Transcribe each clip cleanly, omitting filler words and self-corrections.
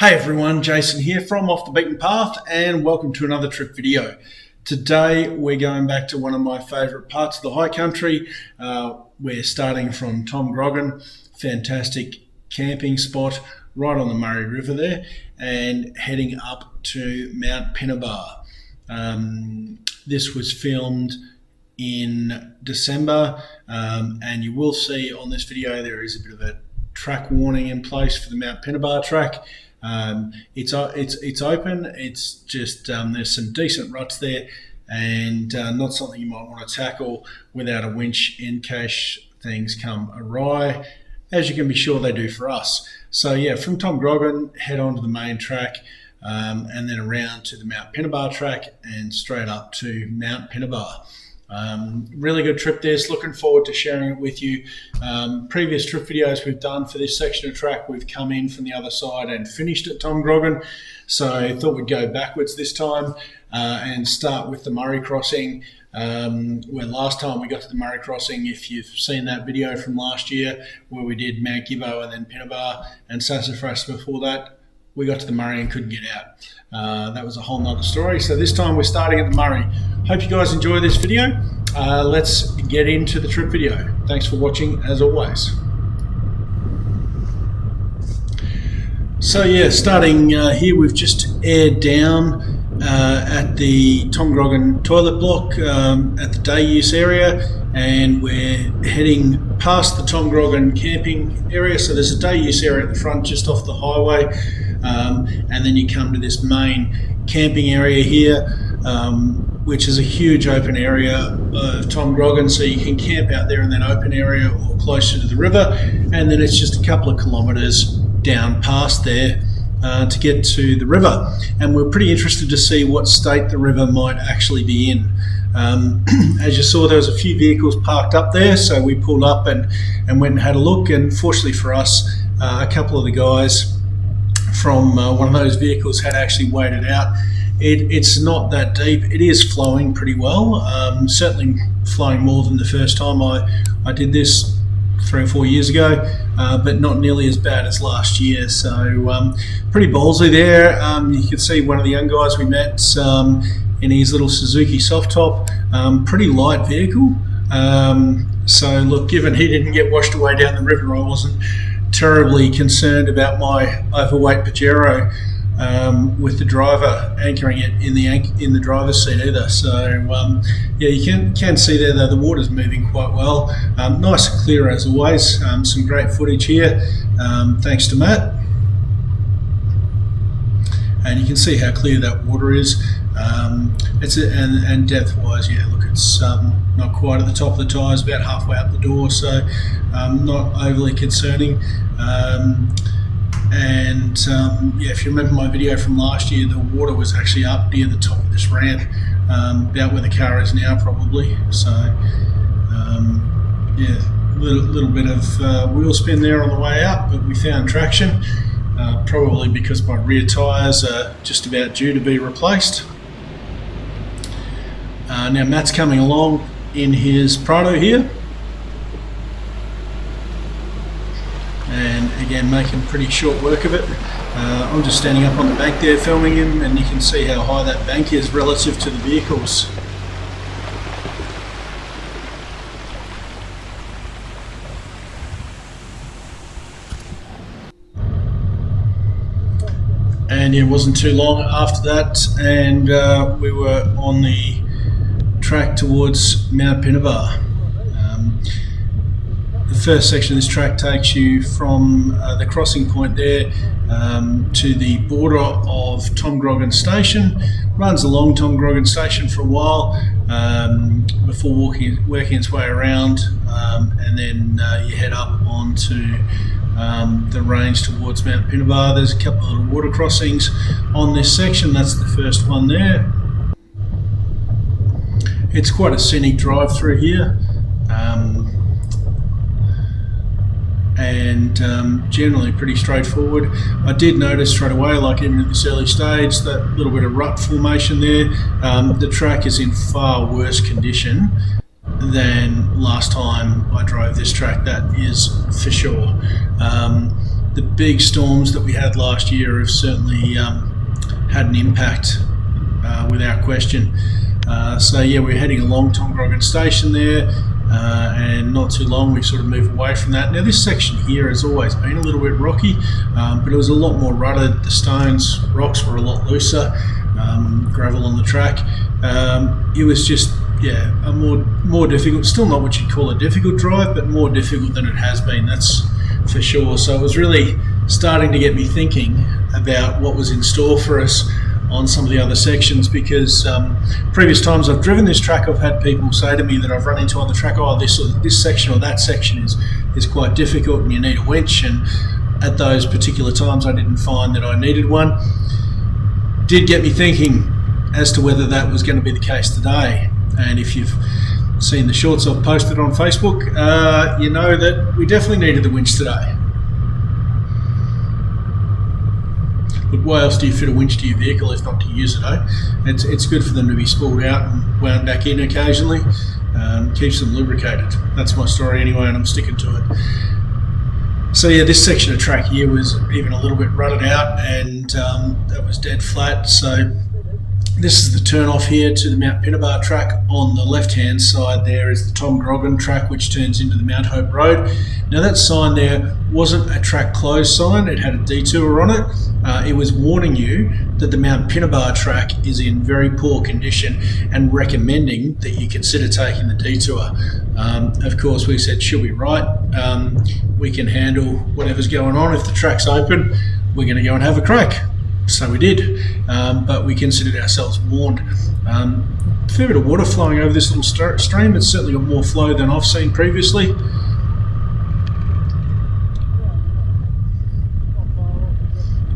Hey everyone, Jason here from Off the Beaten Path and welcome to another trip video. Today we're going back to one of my favourite parts of the high country. We're starting from Tom Groggin, fantastic camping spot right on the Murray River there, and heading up to Mt Pinnibar. This was filmed in December and you will see on this video there is a bit of a track warning in place for the Mt Pinnibar Track. It's open. It's just there's some decent ruts there, and not something you might want to tackle without a winch in case things come awry, as you can be sure they do for us. So yeah, from Tom Groggin, head on to the main track, and then around to the Mt Pinnibar Track and straight up to Mt Pinnibar. Really good trip this, looking forward to sharing it with you. Previous trip videos we've done for this section of track, we've come in from the other side and finished at Tom Groggin, so I thought we'd go backwards this time and start with the Murray crossing, where last time we got to the Murray crossing, if you've seen that video from last year where we did Mount Gibbo and then Pinnibar and Sassafras before that, we got to the Murray and couldn't get out. That was a whole nother story. So this time we're starting at the Murray. Hope you guys enjoy this video. Let's get into the trip video. Thanks for watching as always. So yeah, starting here, we've just aired down at the Tom Groggin toilet block at the day use area, and we're heading past the Tom Groggin camping area. So there's a day use area at the front just off the highway, and then you come to this main camping area here, which is a huge open area of Tom Groggin, so you can camp out there in that open area or closer to the river, and then it's just a couple of kilometres down past there to get to the river. And we're pretty interested to see what state the river might actually be in. As you saw, there was a few vehicles parked up there, so we pulled up and went and had a look, and fortunately for us, a couple of the guys from one of those vehicles had actually waded out. It's not that deep. It is flowing pretty well, certainly flowing more than the first time I did this 3 or 4 years ago, but not nearly as bad as last year. So pretty ballsy there. You can see one of the young guys we met in his little Suzuki soft top, pretty light vehicle. So look, given he didn't get washed away down the river, I wasn't terribly concerned about my overweight Pajero with the driver anchoring it in the driver's seat either. So yeah, you can see there though the water's moving quite well. Nice and clear as always. Some great footage here, thanks to Matt. And you can see how clear that water is. And depth-wise, yeah, look, it's not quite at the top of the tyres, about halfway up the door, so not overly concerning. Yeah, if you remember my video from last year, the water was actually up near the top of this ramp, about where the car is now probably. So yeah, little bit of wheel spin there on the way up, but we found traction, probably because my rear tyres are just about due to be replaced. Now Matt's coming along in his Prado here, and again making pretty short work of it. I'm just standing up on the bank there filming him, and you can see how high that bank is relative to the vehicles. And it wasn't too long after that, and we were on the track towards Mt Pinnibar. The first section of this track takes you from the crossing point there to the border of Tom Groggin Station. Runs along Tom Groggin Station for a while before working its way around, and then you head up onto the range towards Mt Pinnibar. There's a couple of little water crossings on this section. That's the first one there. It's quite a scenic drive through here, and generally pretty straightforward. I did notice straight away, like even at this early stage, that little bit of rut formation there. The track is in far worse condition than last time I drove this track, that is for sure. the big storms that we had last year have certainly had an impact, without question. So yeah, we're heading along Tom Groggin Station there, and not too long we sort of move away from that. Now this section here has always been a little bit rocky, but it was a lot more rutted. The rocks were a lot looser, gravel on the track. It was just, yeah, a more difficult, still not what you'd call a difficult drive, but more difficult than it has been, that's for sure. So it was really starting to get me thinking about what was in store for us on some of the other sections, because previous times I've driven this track, I've had people say to me that I've run into on the track, oh, this section or that section is quite difficult and you need a winch, and at those particular times I didn't find that I needed one. Did get me thinking as to whether that was going to be the case today. And if you've seen the shorts I've posted on Facebook, you know that we definitely needed the winch today. But why else do you fit a winch to your vehicle if not to use it, eh? It's good for them to be spooled out and wound back in occasionally. Keeps them lubricated. That's my story anyway, and I'm sticking to it. So yeah, this section of track here was even a little bit rutted out, and that was dead flat. So this is the turn off here to the Mt Pinnibar Track. On the left hand side there is the Tom Groggin Track, which turns into the Mount Hope Road. Now that sign there wasn't a track closed sign, it had a detour on it. It was warning you that the Mt Pinnibar Track is in very poor condition and recommending that you consider taking the detour. Of course we said, she'll be right, we can handle whatever's going on. If the track's open, we're going to go and have a crack. So we did, but we considered ourselves warned. A fair bit of water flowing over this little stream. It's certainly got more flow than I've seen previously.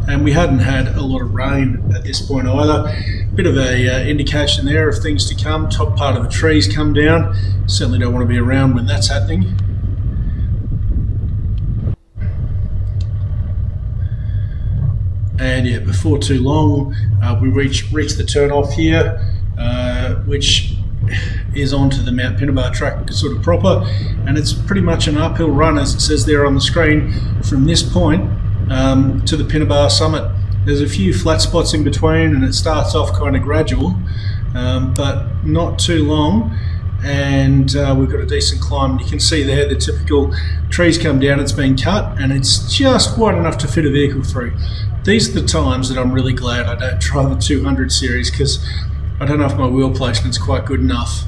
And we hadn't had a lot of rain at this point either. Bit of a indication there of things to come. Top part of the trees come down. Certainly don't want to be around when that's happening. And yeah, before too long, we reach the turn off here, which is onto the Mt Pinnibar Track sort of proper, and it's pretty much an uphill run, as it says there on the screen, from this point to the Pinnibar summit. There's a few flat spots in between, and it starts off kind of gradual, but not too long. And we've got a decent climb. You can see there the typical trees come down, it's been cut, and it's just wide enough to fit a vehicle through. These are the times that I'm really glad I don't try the 200 series, because I don't know if my wheel placement's quite good enough.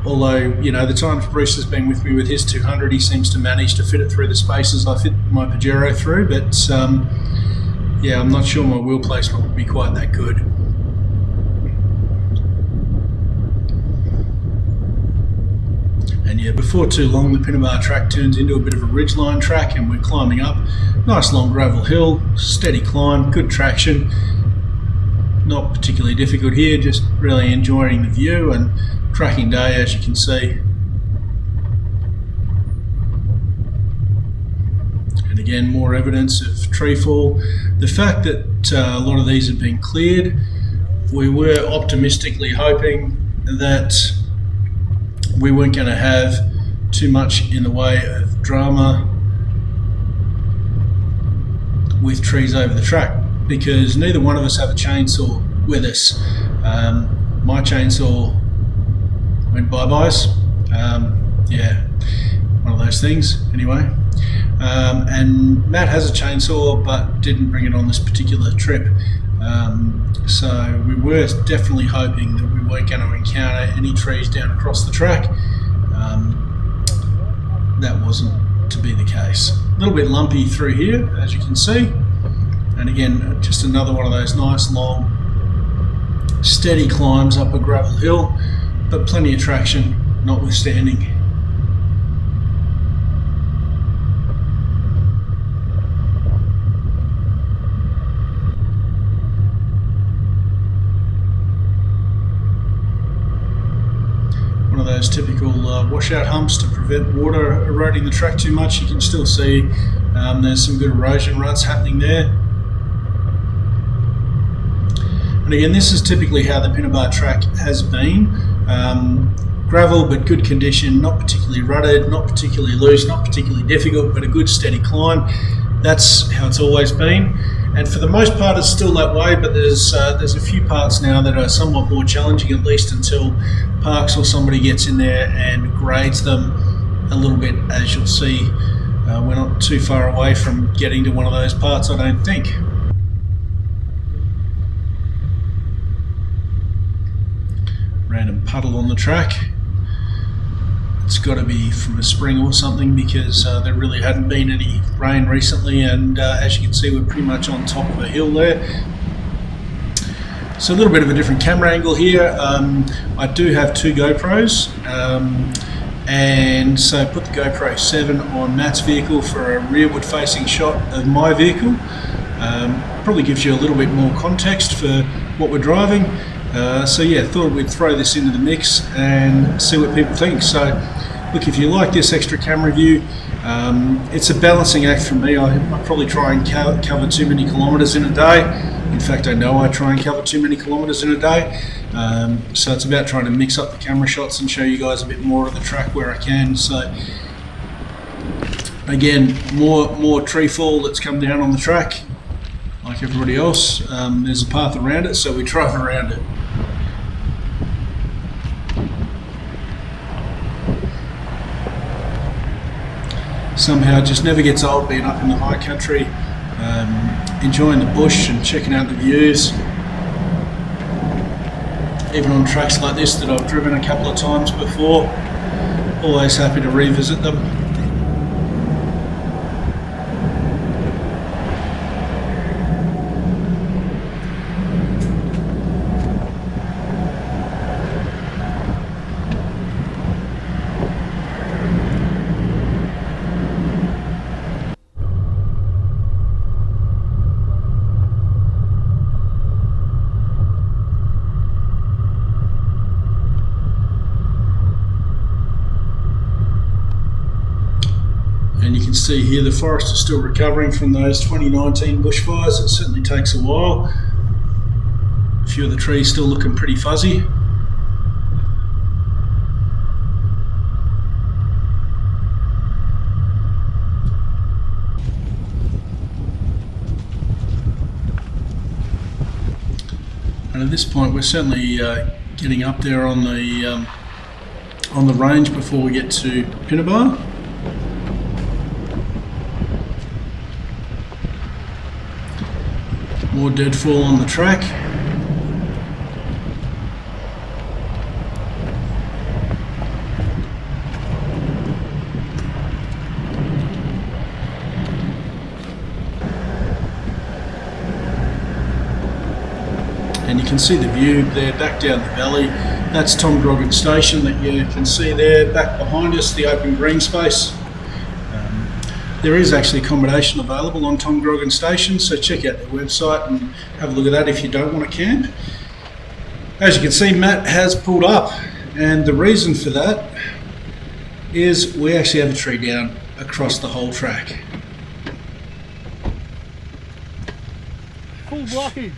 Although, you know, the times Bruce has been with me with his 200, he seems to manage to fit it through the spaces I fit my Pajero through, but yeah, I'm not sure my wheel placement would be quite that good. And yeah, before too long the Pinnibar Track turns into a bit of a ridgeline track, and we're climbing up. Nice long gravel hill, steady climb, good traction. Not particularly difficult here, just really enjoying the view, and cracking day as you can see. And again, more evidence of tree fall. The fact that a lot of these have been cleared, we were optimistically hoping that we weren't going to have too much in the way of drama with trees over the track, because neither one of us have a chainsaw with us. My chainsaw went bye-byes. Yeah, one of those things anyway. And Matt has a chainsaw but didn't bring it on this particular trip. So we were definitely hoping that we weren't going to encounter any trees down across the track. That wasn't to be the case. A little bit lumpy through here, as you can see. And again, just another one of those nice long steady climbs up a gravel hill, but plenty of traction notwithstanding. One of those typical washout humps to prevent water eroding the track too much. You can still see there's some good erosion ruts happening there. And again, this is typically how the Pinnibar Track has been. gravel, but good condition, not particularly rutted, not particularly loose, not particularly difficult, but a good steady climb. That's how it's always been. And for the most part, it's still that way, but there's a few parts now that are somewhat more challenging, at least until Parks or somebody gets in there and grades them a little bit, as you'll see. We're not too far away from getting to one of those parts, I don't think. Random puddle on the track. It's got to be from a spring or something, because there really hadn't been any rain recently, and as you can see, we're pretty much on top of a hill there. So a little bit of a different camera angle here. I do have two GoPros, and so put the GoPro 7 on Matt's vehicle for a rearward facing shot of my vehicle. Probably gives you a little bit more context for what we're driving. So yeah, thought we'd throw this into the mix and see what people think. So look, if you like this extra camera view, it's a balancing act for me. I probably try and cover too many kilometres in a day. In fact, I know I try and cover too many kilometres in a day. So it's about trying to mix up the camera shots and show you guys a bit more of the track where I can. So again, more tree fall that's come down on the track, like everybody else. There's a path around it, so we drive around it. Somehow it just never gets old being up in the high country, enjoying the bush and checking out the views. Even on tracks like this that I've driven a couple of times before, always happy to revisit them. And you can see here the forest is still recovering from those 2019 bushfires. It certainly takes a while. A few of the trees still looking pretty fuzzy. And at this point we're certainly getting up there on the range before we get to Pinnibar. More deadfall on the track. And you can see the view there back down the valley. That's Tom Groggin Station that you can see there back behind us, the open green space. There is actually accommodation available on Tom Groggin Station, so check out their website and have a look at that if you don't want to camp. As you can see, Matt has pulled up, and the reason for that is we actually have a tree down across the whole track. Full blockage.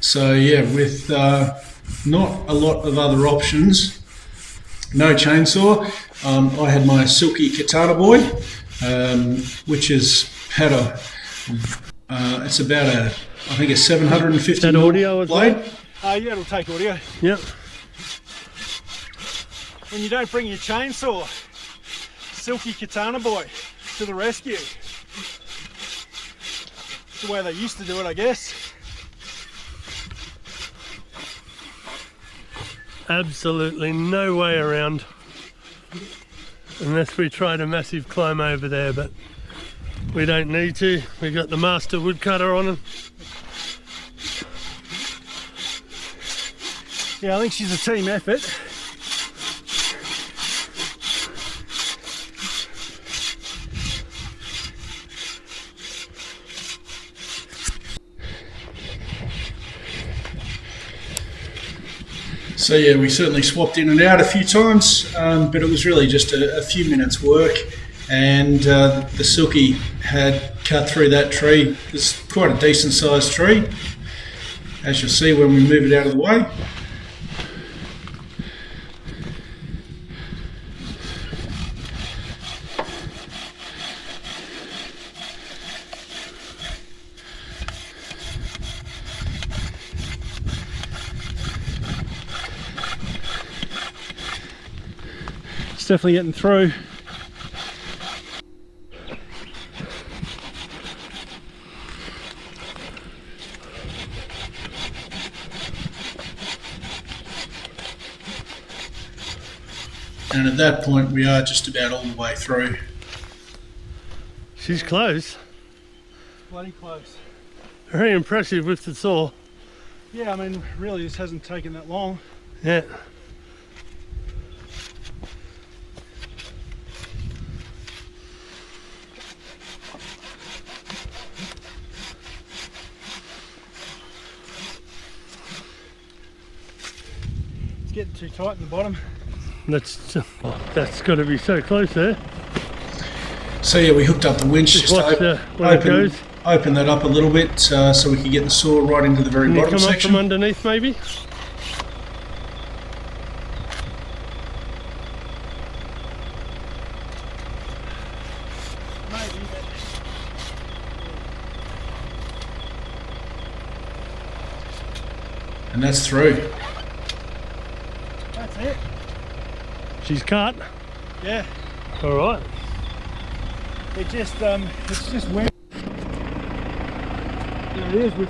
So yeah, with not a lot of other options, no chainsaw, I had my Silky Katana Boy, which is had a, it's about a, I think a 750 audio as blade. Well? Yeah, it'll take audio. Yep. When you don't bring your chainsaw, Silky Katana Boy to the rescue. It's the way they used to do it, I guess. Absolutely no way around unless we tried a massive climb over there, but we don't need to. We've got the master woodcutter on him. Yeah, I think she's a team effort. So yeah, we certainly swapped in and out a few times, but it was really just a few minutes work, and the Silky had cut through that tree. It's quite a decent sized tree, as you'll see when we move it out of the way. Definitely getting through. And at that point we are just about all the way through. She's close. Bloody close. Very impressive with the saw. Yeah, I mean, really this hasn't taken that long. Yeah. It's getting too tight in the bottom. That's got to be so close there. So yeah, we hooked up the winch Just watch when it goes. Open that up a little bit so we can get the saw right into the very Can you bottom come up section. from underneath maybe? Maybe, And that's through. that's it. She's cut. Yeah, All right. it's just wind. There it is. We've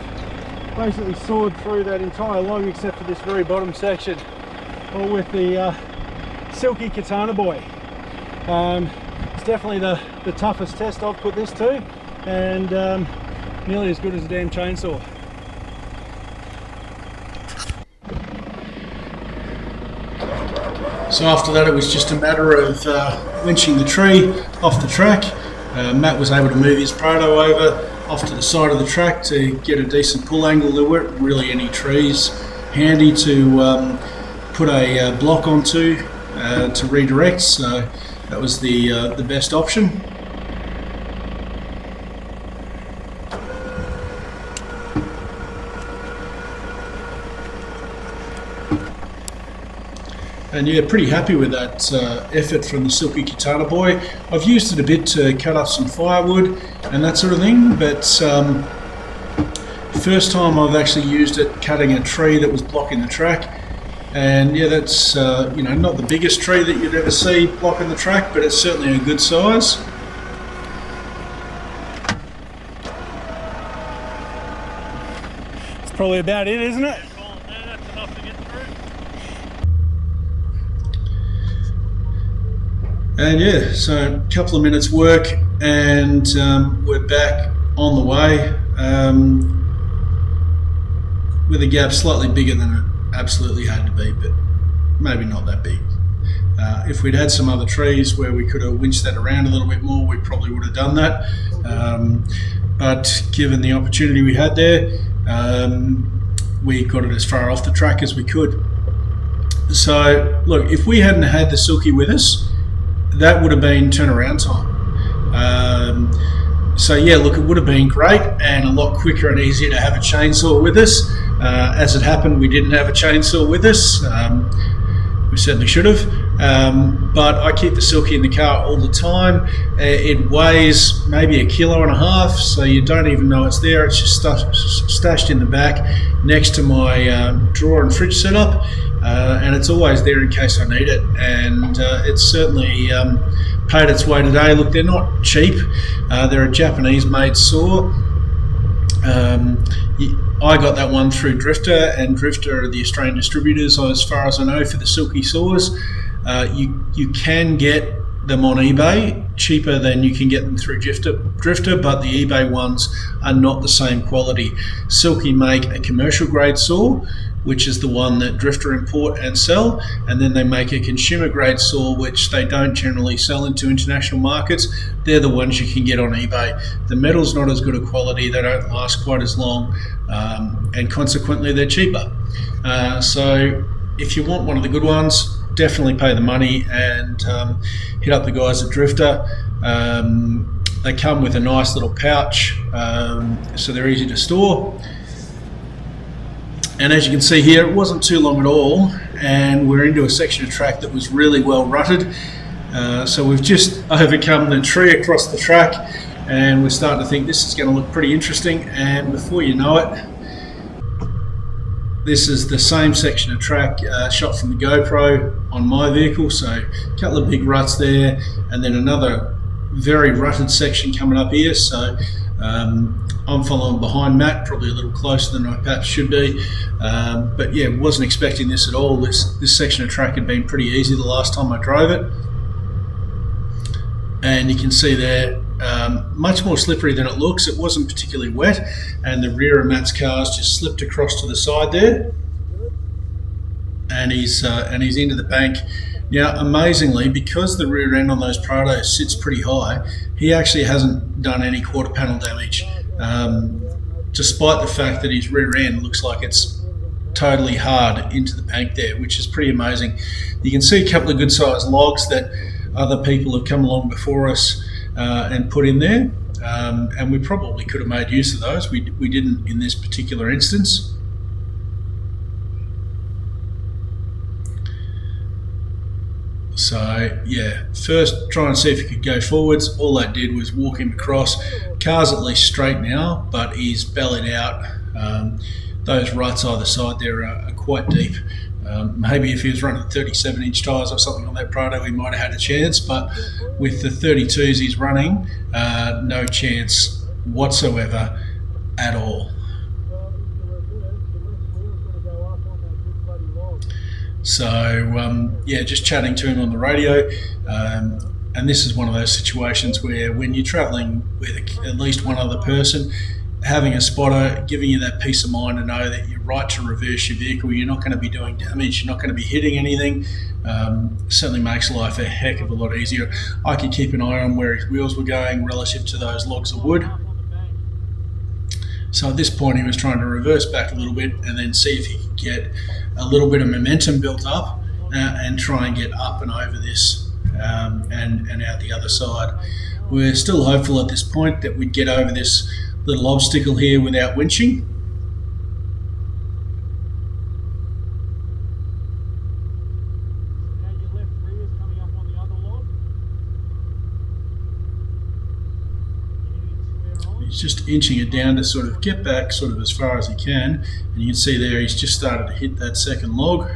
basically sawed through that entire log except for this very bottom section, all with the Silky Katana Boy. It's definitely the toughest test I've put this to, and nearly as good as a damn chainsaw. So after that it was just a matter of winching the tree off the track. Matt was able to move his proto over off to the side of the track to get a decent pull angle. There weren't really any trees handy to put a block onto to redirect, so that was the best option. And yeah, pretty happy with that effort from the Silky Katana Boy. I've used it a bit to cut up some firewood and that sort of thing, but first time I've actually used it cutting a tree that was blocking the track. And yeah, that's you know, not the biggest tree that you'd ever see blocking the track, but it's certainly a good size. That's probably about it, isn't it? That's enough to get through. And yeah, so a couple of minutes work and we're back on the way with a gap slightly bigger than it absolutely had to be, but maybe not that big. If we'd had some other trees where we could have winched that around a little bit more, we probably would have done that. But given the opportunity we had there, we got it as far off the track as we could. So look, if we hadn't had the Silky with us, that would have been turnaround time. So yeah, look, it would have been great and a lot quicker and easier to have a chainsaw with us. As it happened, we didn't have a chainsaw with us. We certainly should have. But I keep the Silky in the car all the time. It weighs maybe 1.5 kilos, so you don't even know it's there. It's just stashed in the back next to my drawer and fridge setup. And it's always there in case I need it, and it's certainly paid its way today. Look, they're not cheap. They're a Japanese made saw. I got that one through Drifta, and Drifta are the Australian distributors as far as I know for the Silky saws. You can get them on eBay cheaper than you can get them through Drifta, but the eBay ones are not the same quality. Silky make a commercial grade saw, which is the one that Drifta import and sell, and then they make a consumer grade saw which they don't generally sell into international markets. They're the ones you can get on eBay. The metal's not as good a quality, they don't last quite as long, and consequently they're cheaper. So if you want one of the good ones, definitely pay the money and hit up the guys at Drifta. They come with a nice little pouch, so they're easy to store. And as you can see here, it wasn't too long at all, and we're into a section of track that was really well rutted. So we've just overcome the tree across the track, and we're starting to think this is going to look pretty interesting. And before you know it, this is the same section of track shot from the GoPro on my vehicle. So a couple of big ruts there, and then another very rutted section coming up here. So I'm following behind Matt, probably a little closer than I perhaps should be, but yeah, wasn't expecting this at all. This section of track had been pretty easy the last time I drove it, and you can see there, much more slippery than it looks. It wasn't particularly wet, and the rear of Matt's car's just slipped across to the side there, and he's into the bank. Now, amazingly, because the rear end on those Prados sits pretty high, he actually hasn't done any quarter panel damage, despite the fact that his rear end looks like it's totally hard into the bank there, which is pretty amazing. You can see a couple of good sized logs that other people have come along before us and put in there, and we probably could have made use of those. We didn't in this particular instance. So yeah, first try and see if he could go forwards. All I did was walk him across. Car's at least straight now, but he's bellied out. Those ruts either side there are quite deep. Maybe if he was running 37-inch tyres or something on that Prado, he might have had a chance, but with the 32s he's running, no chance whatsoever at all. So yeah, just chatting to him on the radio, and this is one of those situations where when you're travelling with at least one other person, having a spotter giving you that peace of mind to know that you're right to reverse your vehicle, you're not going to be doing damage, you're not going to be hitting anything, certainly makes life a heck of a lot easier. I could keep an eye on where his wheels were going relative to those logs of wood. So at this point he was trying to reverse back a little bit and then see if he could get a little bit of momentum built up and try and get up and over this and out the other side. We're still hopeful at this point that we'd get over this little obstacle here without winching. He's just inching it down to sort of get back sort of as far as he can, and you can see there he's just started to hit that second log.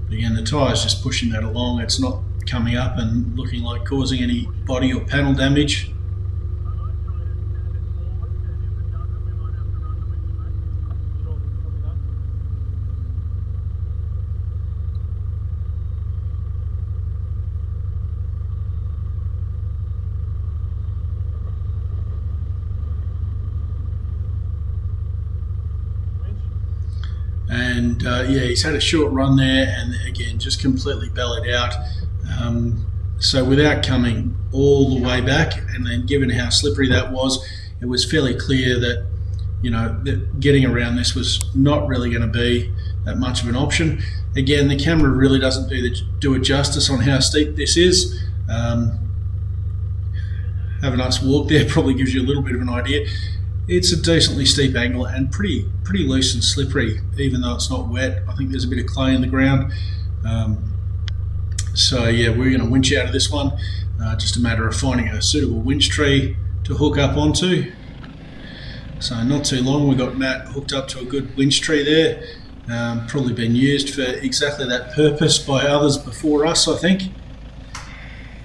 But again, the tyre's just pushing that along. It's not coming up and looking like causing any body or panel damage. And yeah, he's had a short run there, and again just completely bellied out. So without coming all the way back, and then given how slippery that was, it was fairly clear that, you know, that getting around this was not really going to be that much of an option. Again, the camera really doesn't do it justice on how steep this is. Having us walk there probably gives you a little bit of an idea. It's a decently steep angle and pretty loose and slippery, even though it's not wet. I think there's a bit of clay in the ground. So yeah, we're going to winch out of this one. Just a matter of finding a suitable winch tree to hook up onto. So not too long, we got Matt hooked up to a good winch tree there. Probably been used for exactly that purpose by others before us, I think.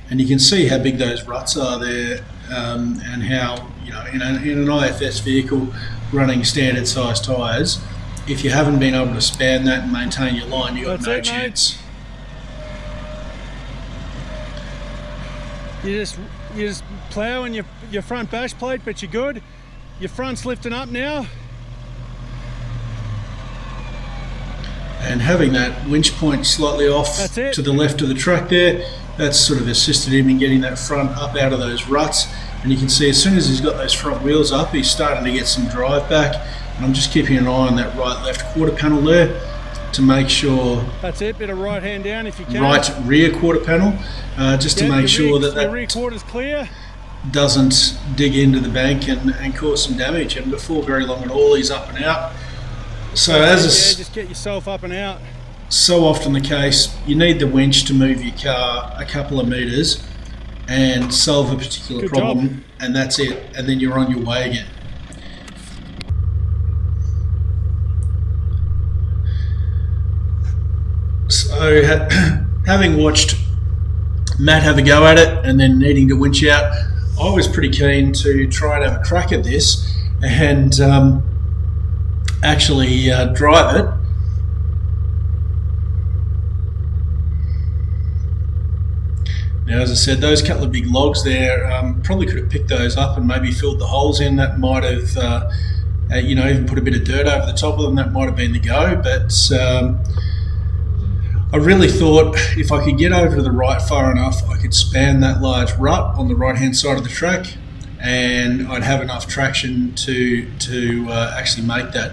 And you can see how big those ruts are there, and how, you know, in an IFS vehicle running standard size tyres, if you haven't been able to span that and maintain your line, you've got no chance. You just ploughing your front bash plate, but you're good. Your front's lifting up now. And having that winch point slightly off to the left of the track there, that's sort of assisted him in getting that front up out of those ruts. And you can see as soon as he's got those front wheels up, he's starting to get some drive back. And I'm just keeping an eye on that right-left quarter panel there to make sure. That's it, bit of right hand down if you can. Right rear quarter panel, just to make sure that the rear quarter's clear. Doesn't dig into the bank and cause some damage. And before very long at all, he's up and out. So just get yourself up and out. So often the case, you need the winch to move your car a couple of meters and solve a particular problem, and that's it. And then you're on your way again. So having watched Matt have a go at it and then needing to winch out, I was pretty keen to try and have a crack at this and actually drive it. Now, as I said, those couple of big logs there, probably could have picked those up and maybe filled the holes in. That might have, even put a bit of dirt over the top of them. That might have been the go, but I really thought if I could get over to the right far enough, I could span that large rut on the right-hand side of the track, and I'd have enough traction to actually make that.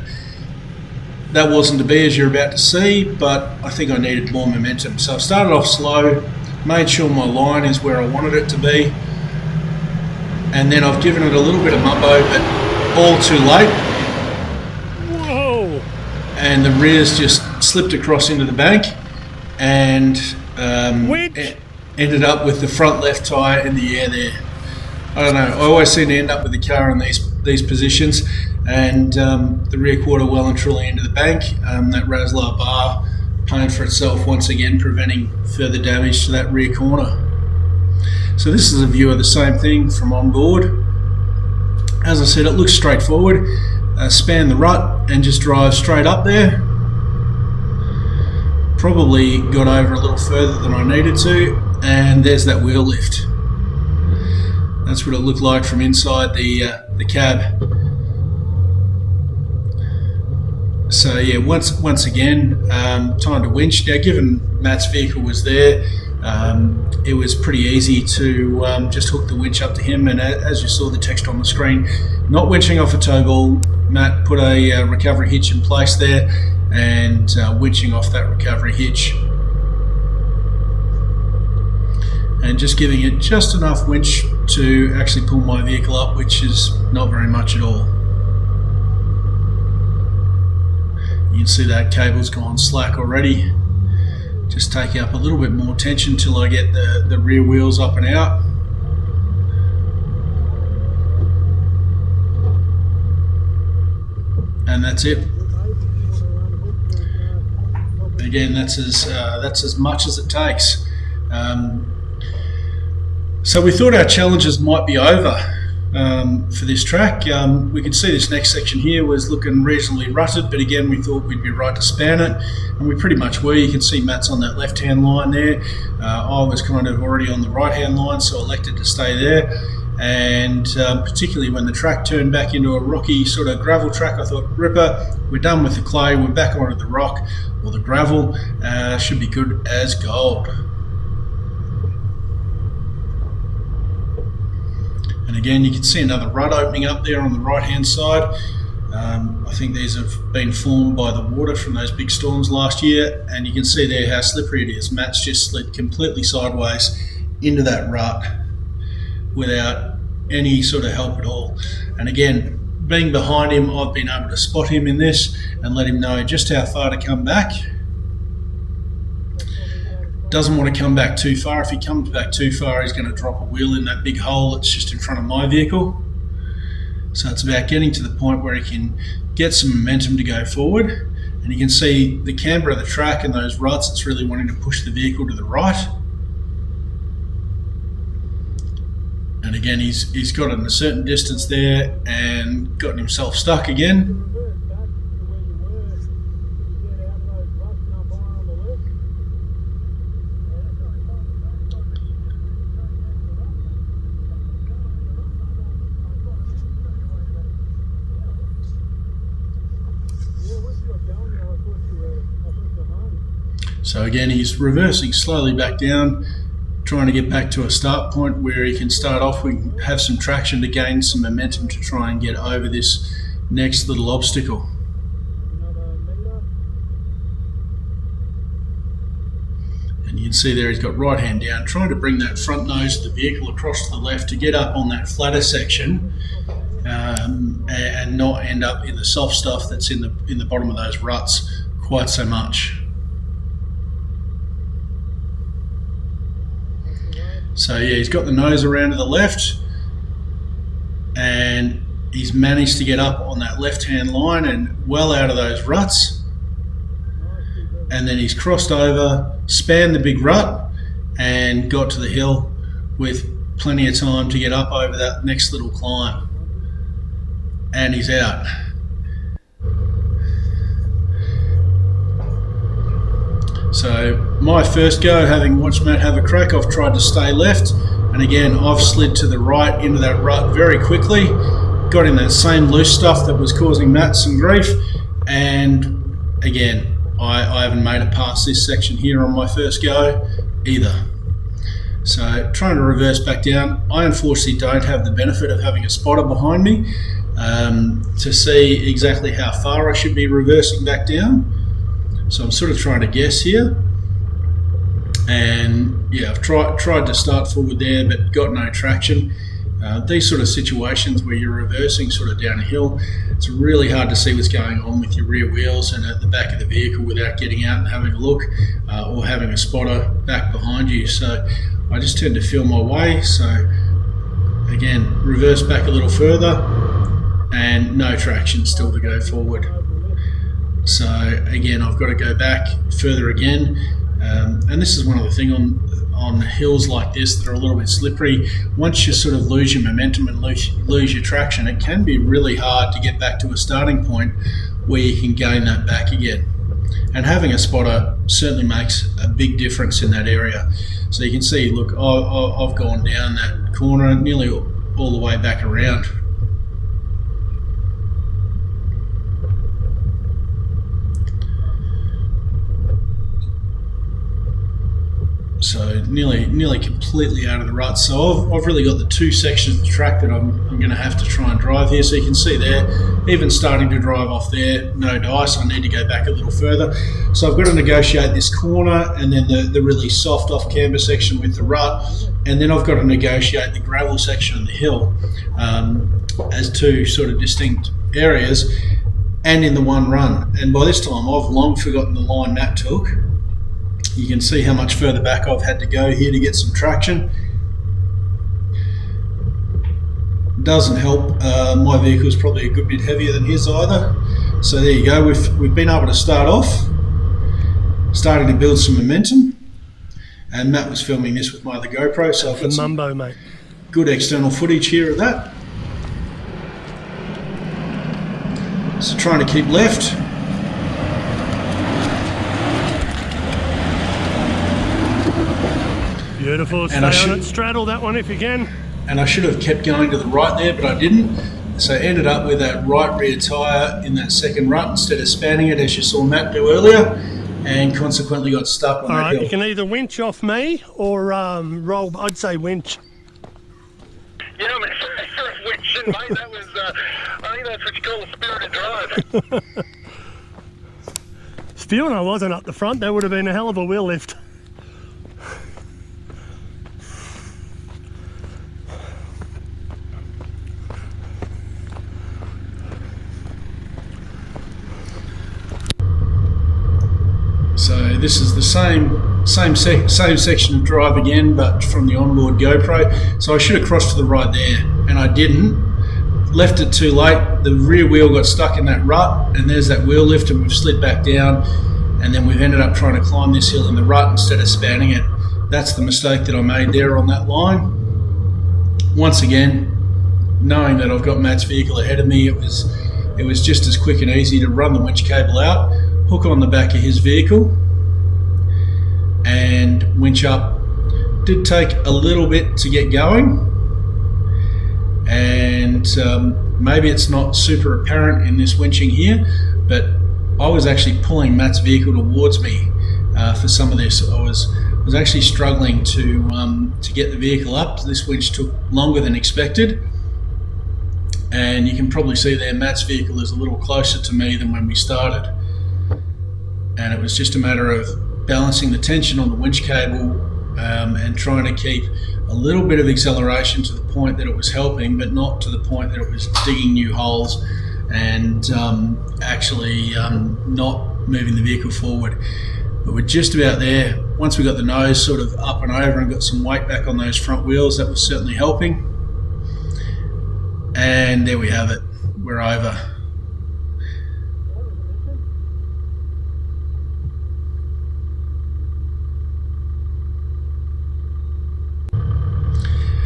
That wasn't to be, as you're about to see, but I think I needed more momentum. So I started off slow, made sure my line is where I wanted it to be, and then I've given it a little bit of mumbo, but all too late. Whoa! And the rears just slipped across into the bank, and ended up with the front left tyre in the air there. I don't know, I always seem to end up with the car in these positions, and the rear quarter well and truly into the bank. That Raslar bar paying for itself once again, preventing further damage to that rear corner. So this is a view of the same thing from on board. As I said, it looks straightforward. Span the rut and just drive straight up there. Probably got over a little further than I needed to, and there's that wheel lift. That's what it looked like from inside the cab. So yeah, once again, time to winch. Now, given Matt's vehicle was there, it was pretty easy to just hook the winch up to him, and as you saw the text on the screen, not winching off a tow ball, Matt put a recovery hitch in place there, and winching off that recovery hitch, and just giving it just enough winch to actually pull my vehicle up, which is not very much at all. You can see that cable's gone slack already. Just taking up a little bit more tension till I get the rear wheels up and out. And that's it. Again, that's as much as it takes. So we thought our challenges might be over for this track. We could see this next section here was looking reasonably rutted, but again, we thought we'd be right to span it, and we pretty much were. You can see Matt's on that left-hand line there. I was kind of already on the right-hand line, so elected to stay there. And particularly when the track turned back into a rocky sort of gravel track, I thought, Ripper, we're done with the clay, we're back onto the rock or the gravel, should be good as gold. And again, you can see another rut opening up there on the right hand side. I think these have been formed by the water from those big storms last year, and you can see there how slippery it is. Matt's just slid completely sideways into that rut without any sort of help at all. And again, being behind him, I've been able to spot him in this and let him know just how far to come back. Doesn't want to come back too far. If he comes back too far, he's going to drop a wheel in that big hole that's just in front of my vehicle. So it's about getting to the point where he can get some momentum to go forward. And you can see the camber of the track and those ruts, it's really wanting to push the vehicle to the right. And again, he's gotten a certain distance there and gotten himself stuck again. So again, he's reversing slowly back down, trying to get back to a start point where he can start off, we can have some traction to gain some momentum to try and get over this next little obstacle. And you can see there he's got right hand down, trying to bring that front nose of the vehicle across to the left to get up on that flatter section, and not end up in the soft stuff that's in the bottom of those ruts quite so much. So yeah, he's got the nose around to the left, and he's managed to get up on that left-hand line and well out of those ruts. And then he's crossed over, spanned the big rut, and got to the hill with plenty of time to get up over that next little climb. And he's out. So my first go, having watched Matt have a crack, I've tried to stay left, and again I've slid to the right into that rut very quickly, got in that same loose stuff that was causing Matt some grief, and again I haven't made it past this section here on my first go either. So trying to reverse back down, I unfortunately don't have the benefit of having a spotter behind me to see exactly how far I should be reversing back down. So I'm sort of trying to guess here, and yeah, I've tried to start forward there but got no traction. These sort of situations where you're reversing sort of down a hill, it's really hard to see what's going on with your rear wheels and at the back of the vehicle without getting out and having a look, or having a spotter back behind you. So I just tend to feel my way. So again, reverse back a little further and no traction still to go forward. So again, I've got to go back further again, and this is one of the things on hills like this that are a little bit slippery. Once you sort of lose your momentum and lose your traction, it can be really hard to get back to a starting point where you can gain that back again. And having a spotter certainly makes a big difference in that area. So you can see, look, I've gone down that corner nearly all the way back around. So nearly completely out of the rut. So I've really got the two sections of the track that I'm going to have to try and drive here. So you can see there, even starting to drive off there, no dice. I need to go back a little further. So I've got to negotiate this corner and then the really soft off camber section with the rut, and then I've got to negotiate the gravel section of the hill as two sort of distinct areas, and in the one run. And by this time I've long forgotten the line Matt took. You can see how much further back I've had to go here to get some traction. Doesn't help, my vehicle is probably a good bit heavier than his either. So there you go, we've been able to start off, starting to build some momentum. And Matt was filming this with my other GoPro, so I've got some Mumbo, mate. Good external footage here of that. So trying to keep left. Beautiful, stay on it, straddle that one if you can. And I should have kept going to the right there, but I didn't. So I ended up with that right rear tyre in that second rut instead of spanning it as you saw Matt do earlier, and consequently got stuck on that hill. You can either winch off me or roll, I'd say winch. Yeah, I'm winching, mate. That was, I think that's what you call a spirited drive. Feeling I wasn't up the front, that would have been a hell of a wheel lift. So this is the same section of drive again, but from the onboard GoPro. So I should have crossed to the right there, and I didn't. Left it too late. The rear wheel got stuck in that rut, and there's that wheel lift, and we've slid back down, and then we've ended up trying to climb this hill in the rut instead of spanning it. That's the mistake that I made there on that line. Once again, knowing that I've got Matt's vehicle ahead of me, it was just as quick and easy to run the winch cable out, hook on the back of his vehicle and winch up. Did take a little bit to get going, and maybe it's not super apparent in this winching here, but I was actually pulling Matt's vehicle towards me for some of this. I was actually struggling to get the vehicle up. This winch took longer than expected, and you can probably see there Matt's vehicle is a little closer to me than when we started, and it was just a matter of balancing the tension on the winch cable and trying to keep a little bit of acceleration to the point that it was helping, but not to the point that it was digging new holes and actually not moving the vehicle forward. But we're just about there. Once we got the nose sort of up and over and got some weight back on those front wheels, that was certainly helping. And there we have it, we're over.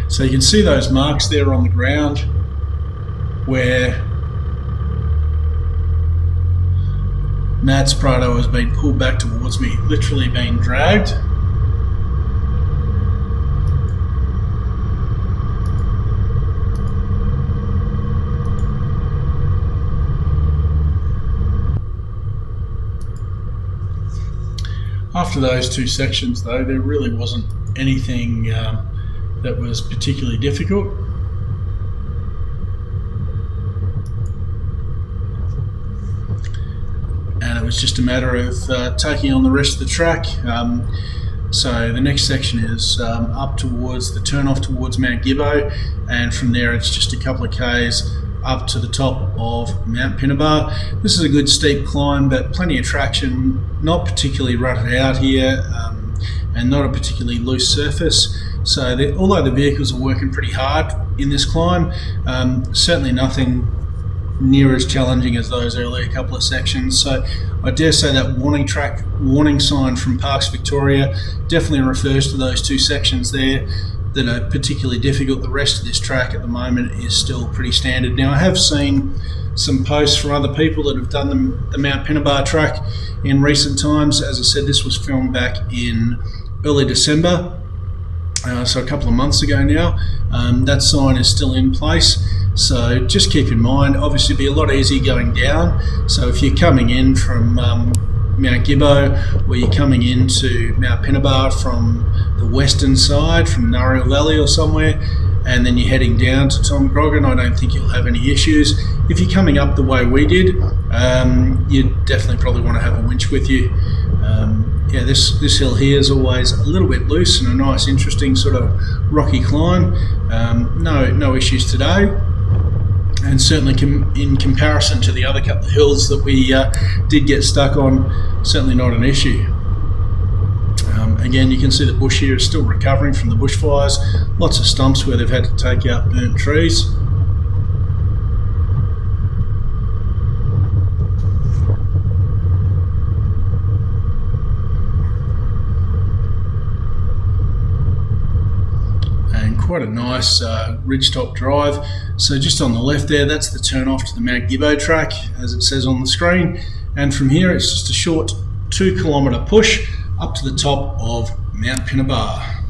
So you can see those marks there on the ground where Matt's Prado has been pulled back towards me, literally being dragged. After those two sections though, there really wasn't anything that was particularly difficult. And it was just a matter of taking on the rest of the track. So the next section is up towards the turn off towards Mount Gibbo, and from there it's just a couple of Ks up to the top of Mt Pinnibar. This is a good steep climb, but plenty of traction, not particularly rutted out here, and not a particularly loose surface. So although the vehicles are working pretty hard in this climb, certainly nothing near as challenging as those earlier couple of sections. So I dare say that warning sign from Parks Victoria definitely refers to those two sections there that are particularly difficult. The rest of this track at the moment is still pretty standard. Now I have seen some posts from other people that have done the Mt Pinnibar track in recent times. As I said, this was filmed back in early December, so a couple of months ago now. That sign is still in place, so just keep in mind, obviously it'll be a lot easier going down. So if you're coming in from Mount Gibbo, or you're coming into Mt Pinnibar from the western side, from Nariel Valley or somewhere, and then you're heading down to Tom Groggin, I don't think you'll have any issues. If you're coming up the way we did, you definitely probably want to have a winch with you. Yeah, this hill here is always a little bit loose and a nice, interesting sort of rocky climb. No issues today, and certainly in comparison to the other couple of hills that we did get stuck on, certainly not an issue. Again, you can see the bush here is still recovering from the bushfires. Lots of stumps where they've had to take out burnt trees. Quite a nice ridgetop drive. So just on the left there, that's the turn off to the Mt Gibbo track, as it says on the screen. And from here, it's just a short 2 kilometre push up to the top of Mt Pinnibar.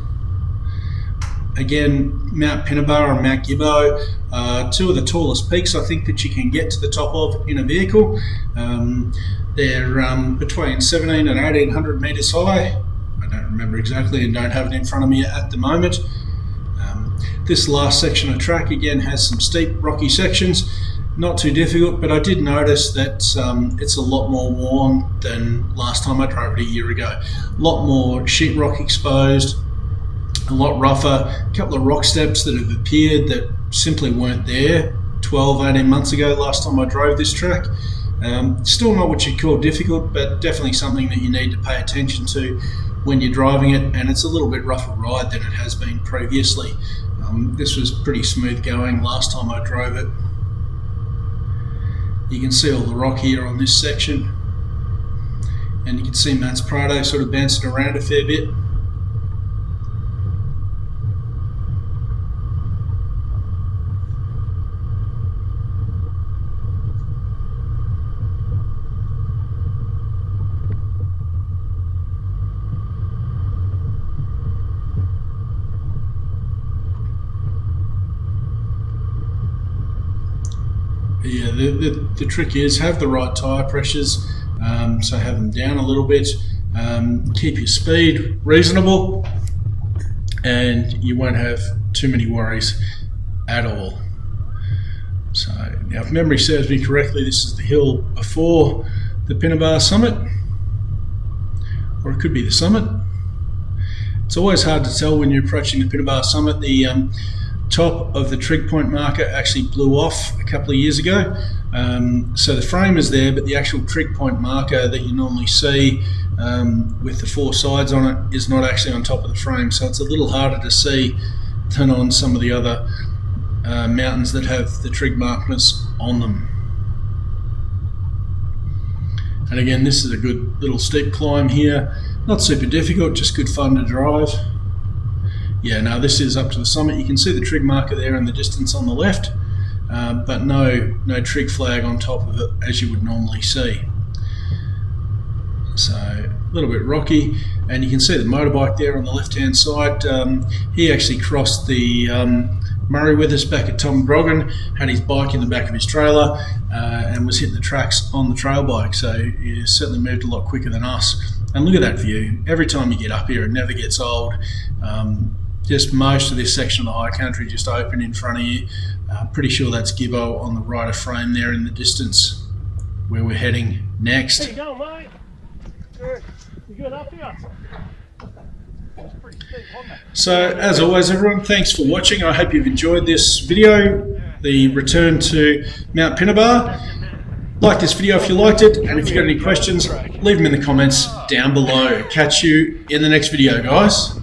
Again, Mt Pinnibar and Mt Gibbo, two of the tallest peaks I think that you can get to the top of in a vehicle. They're between 17 and 1800 metres high. I don't remember exactly and don't have it in front of me at the moment. This last section of track again has some steep rocky sections, not too difficult, but I did notice that it's a lot more worn than last time I drove it a year ago. A lot more sheetrock exposed, a lot rougher, a couple of rock steps that have appeared that simply weren't there 12-18 months ago last time I drove this track. Still not what you'd call difficult, but definitely something that you need to pay attention to when you're driving it, and it's a little bit rougher ride than it has been previously. This was pretty smooth going last time I drove it. You can see all the rock here on this section, and you can see Matt's Prado sort of bouncing around a fair bit. Yeah, the trick is have the right tyre pressures, so have them down a little bit, Keep your speed reasonable, and you won't have too many worries at all. So now, if memory serves me correctly, this is the hill before the Pinnibar summit, or it could be the summit. It's always hard to tell when you're approaching the Pinnibar summit. The top of the trig point marker actually blew off a couple of years ago, so the frame is there, but the actual trig point marker that you normally see with the 4 sides on it is not actually on top of the frame, so it's a little harder to see than on some of the other mountains that have the trig markers on them. And again, this is a good little steep climb here, not super difficult, just good fun to drive. Yeah, now this is up to the summit. You can see the trig marker there in the distance on the left, but no trig flag on top of it as you would normally see. So a little bit rocky, and you can see the motorbike there on the left hand side. He actually crossed the Murray with us back at Tom Groggin, had his bike in the back of his trailer, and was hitting the tracks on the trail bike, so he certainly moved a lot quicker than us. And look at that view. Every time you get up here, it never gets old. Just most of this section of the high country just open in front of you. Pretty sure that's Gibbo on the right of frame there in the distance, where we're heading next. How you going, mate? You good up here? So, as always, everyone, thanks for watching. I hope you've enjoyed this video, the return to Mt Pinnibar. Like this video if you liked it, and if you've got any questions, leave them in the comments down below. Catch you in the next video, guys.